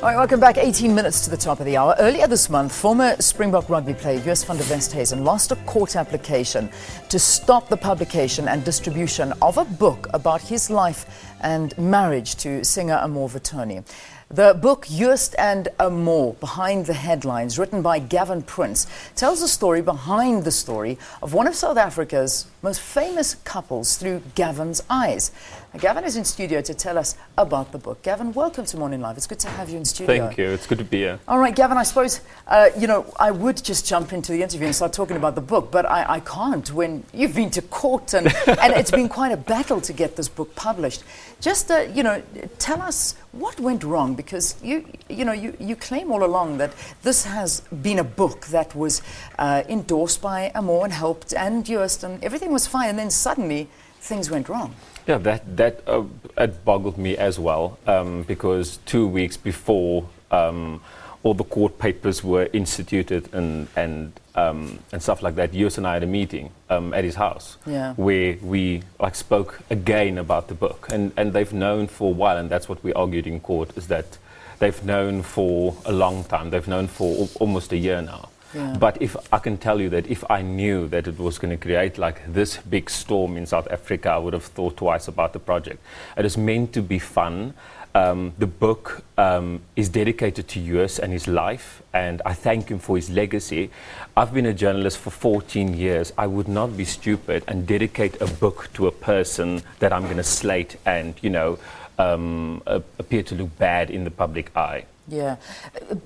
All right, welcome back. 18 minutes to the top of the hour. Earlier this month, former Springbok rugby player Joost van der Westhuizen lost a court application to stop the publication and distribution of a book about his life and marriage to singer Amor. The book Joost and Amor, Behind the Headlines, written by Gavin Prins, tells the story behind the story of one of South Africa's most famous couples through Gavin's eyes. Now, Gavin is in studio to tell us about the book. Gavin, welcome to Morning Live. It's good to have you in studio. Thank you. It's good to be here. All right, Gavin, I suppose, I would just jump into the interview and start talking about the book, but I can't when you've been to court and it's been quite a battle to get this book published. Just, tell us what went wrong, because you claim all along that this has been a book that was endorsed by Amor and helped and Joost and everything was fine, and then suddenly things went wrong. Yeah, that it boggled me as well, because 2 weeks before all the court papers were instituted and stuff like that, Joost and I had a meeting at his house, where we spoke again about the book, and they've known for a while, and that's what we argued in court, is that they've known for a long time. They've known for almost a year now. Yeah. But if I can tell you that if I knew that it was going to create this big storm in South Africa, I would have thought twice about the project. It is meant to be fun. The book is dedicated to Joost and his life, and I thank him for his legacy. I've been a journalist for 14 years. I would not be stupid and dedicate a book to a person that I'm going to slate and, appear to look bad in the public eye. Yeah,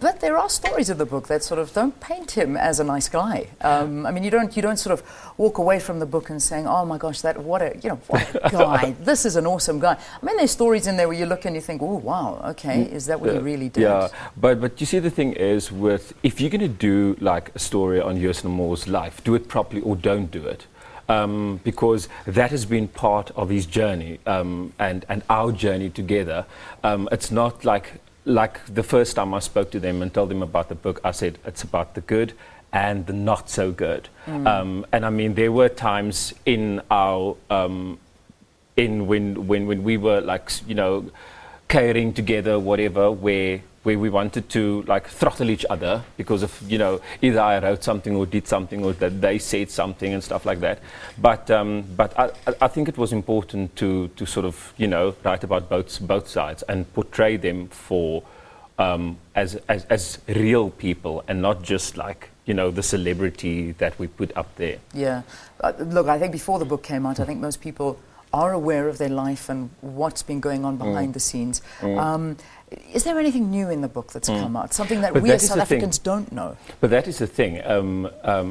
but there are stories in the book that sort of don't paint him as a nice guy. You don't sort of walk away from the book and saying, "Oh my gosh, what a guy! This is an awesome guy." I mean, there's stories in there where you look and you think, "Oh wow, okay, is that what he really did?" Yeah, but you see, the thing is, if you're going to do a story on Joost and Amor's life, do it properly or don't do it. Because that has been part of his journey and our journey together. It's not like the first time I spoke to them and told them about the book, I said it's about the good and the not so good. And I mean, there were times in our when we were caring together, whatever, where we wanted to throttle each other because of either I wrote something or did something or that they said something and stuff like that. But I think it was important to sort of write about both sides and portray them for as real people and not just the celebrity that we put up there. Yeah, look, I think before the book came out, I think most people are aware of their life and what's been going on behind the scenes. Is there anything new in the book that's come out? Something that we as South Africans don't know? But that is the thing.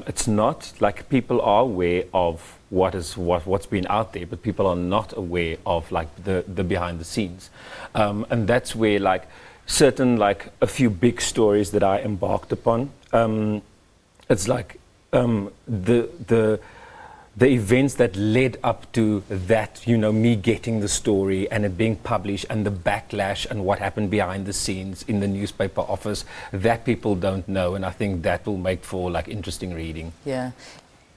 It's not people are aware of what's been out there, but people are not aware of the behind the scenes. And that's where certain a few big stories that I embarked upon. It's the events that led up to that, me getting the story and it being published and the backlash and what happened behind the scenes in the newspaper office, that people don't know, and I think that will make for interesting reading. Yeah.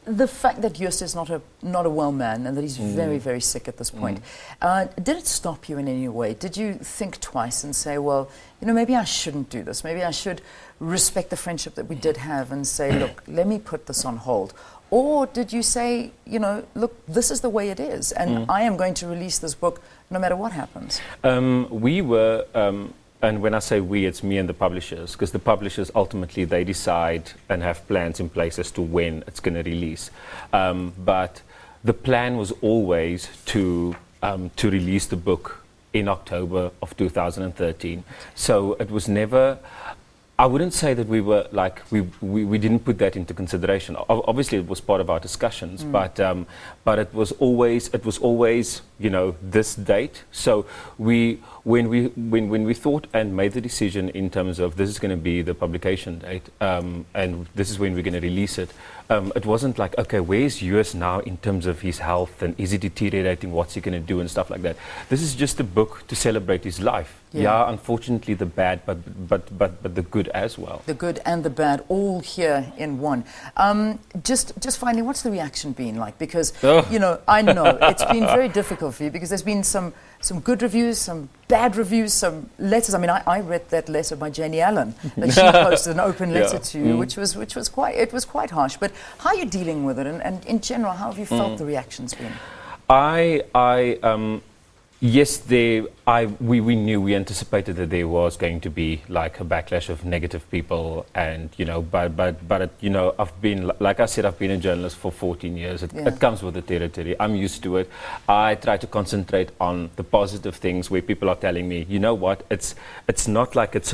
The fact that Joost is not a well man and that he's very, very sick at this point, did it stop you in any way? Did you think twice and say, well, maybe I shouldn't do this. Maybe I should respect the friendship that we did have and say, look, let me put this on hold. Or did you say, look, this is the way it is, and I am going to release this book no matter what happens? We were, and when I say we, it's me and the publishers, because the publishers ultimately, they decide and have plans in place as to when it's going to release. But the plan was always to release the book in October of 2013. So it was never... I wouldn't say that we were we didn't put that into consideration. Obviously, it was part of our discussions, but it was always this date. So when we thought and made the decision in terms of this is going to be the publication date, and this is when we're going to release it. It wasn't okay, where's Joost now in terms of his health and is he deteriorating? What's he going to do and stuff like that? This is just a book to celebrate his life. Yeah, unfortunately the bad, but the good as well. The good and the bad, all here in one. Just finally, what's the reaction been like? Because I know it's been very difficult for you because there's been some some good reviews, some bad reviews, some letters. I mean, I read that letter by Janie Allen that she posted, an open letter to you, which was quite harsh. But how are you dealing with it, and in general, how have you felt the reaction's been? Yes, we anticipated that there was going to be like a backlash of negative people, and but I've been, like I said, I've been a journalist for 14 years. It comes with the territory. I'm used to it. I try to concentrate on the positive things where people are telling me, you know what, it's not like it's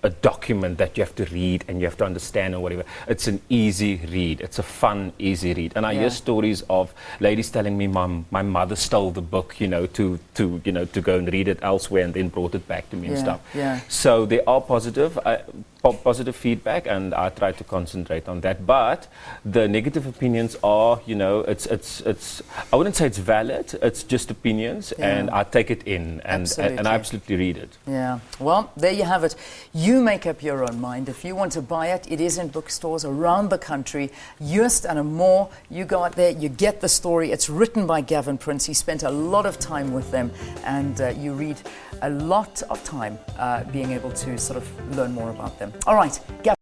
a document that you have to read and you have to understand or whatever. It's an easy read. It's a fun, easy read. And I hear stories of ladies telling me, my mother stole the book, to go and read it elsewhere and then brought it back to me and stuff. Yeah. So there are positive feedback, and I try to concentrate on that. But the negative opinions are, it's I wouldn't say it's valid. It's just opinions, and I take it in and I absolutely read it. Yeah. Well, there you have it. You make up your own mind. If you want to buy it, it is in bookstores around the country. Joost and Amor, you go out there, you get the story. It's written by Gavin Prins. He spent a lot of time with them, and you read a lot of time being able to sort of learn more about them. All right, Gavin.